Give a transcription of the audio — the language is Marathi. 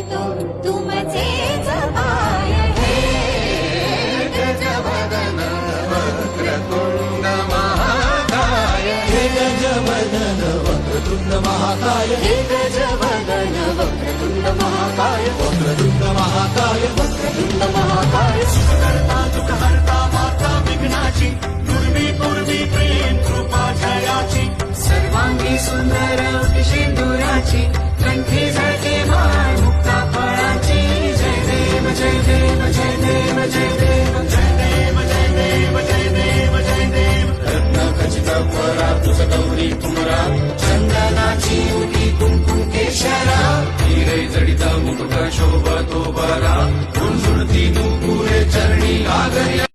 तो तुमचेच पाय हे गजवदन वक्रतुंड महाकाय हे गजवदन वक्रतुंड महाकाय हे गजवदन वक्रतुंड महाकाय वक्रतुंड महाकाय वक्रतुंड महाकाय सुखकर्ता दुःखहर्ता माता विघ्नाची पूर्वी प्रेम कृपा जयाची सर्वांगी सुंदर शेंदुराची कंठी झळके माळ मुक्ता फळाची जय देव जय देव जय देव जय देव जय देव जय देव जय देव जय देव रत्न खचित परा तुझ गौरी तुमरा चंदनाची उटी कुंकुम केशरा हिरे जडित मुकुट शोभतो बरा गुणगुणती नुपुरे चरणी आगर्य